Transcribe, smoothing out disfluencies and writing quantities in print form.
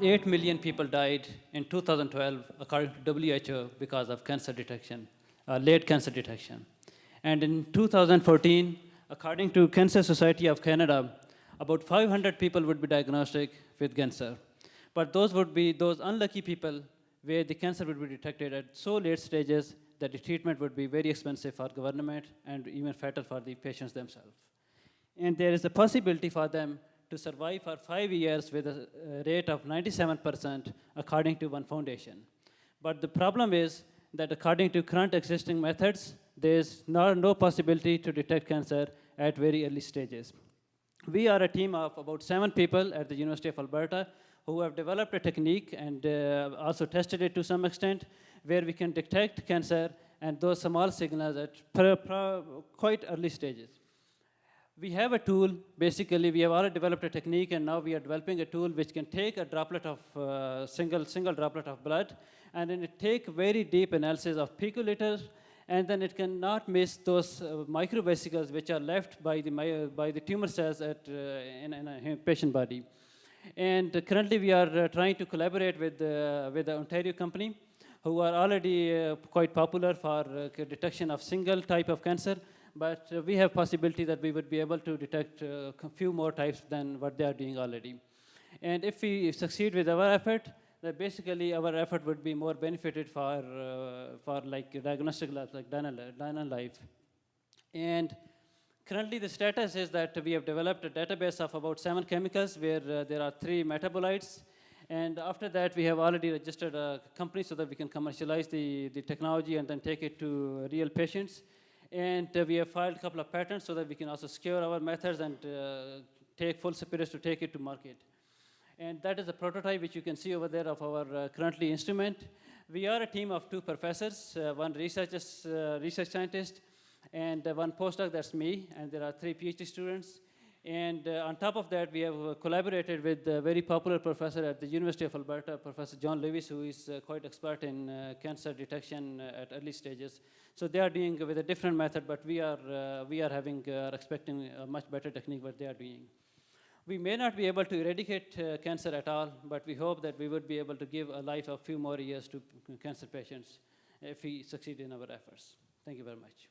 8 million people died in 2012, according to WHO, because of cancer detection, late cancer detection. And in 2014, according to Cancer Society of Canada, about 500 people would be diagnosed with cancer. But those would be those unlucky people where the cancer would be detected at so late stages that the treatment would be very expensive for government and even fatal for the patients themselves. And there is a possibility for them to survive for 5 years with a rate of 97% according to one foundation. But the problem is that according to current existing methods, there is no possibility to detect cancer at very early stages. We are a team of about 7 people at the University of Alberta who have developed a technique and also tested it to some extent where we can detect cancer and those small signals at quite early stages. We have a tool, basically we have already developed a technique and now we are developing a tool which can take a droplet of, single droplet of blood and then it take very deep analysis of picoliters and then it cannot miss those microvesicles which are left by the tumor cells in a patient body. And currently we are trying to collaborate with the Ontario company who are already quite popular for detection of single type of cancer, but we have possibility that we would be able to detect a few more types than what they are doing already. And if we succeed with our effort, then basically our effort would be more benefited for like diagnostic labs like DynaLife. And currently the status is that we have developed a database of about 7 chemicals where there are 3 metabolites. And after that, we have already registered a company so that we can commercialize the technology and then take it to real patients. And we have filed a couple of patents so that we can also secure our methods and take full superiors to take it to market. And that is a prototype which you can see over there of our currently instrument. We are a team of 2 professors, one research scientist, and one postdoc, that's me, and there are 3 PhD students. And on top of that, we have collaborated with a very popular professor at the University of Alberta, Professor John Lewis, who is quite expert in cancer detection at early stages. So they are doing with a different method, but we are expecting a much better technique what they are doing. We may not be able to eradicate cancer at all, but we hope that we would be able to give a life of a few more years to cancer patients if we succeed in our efforts. Thank you very much.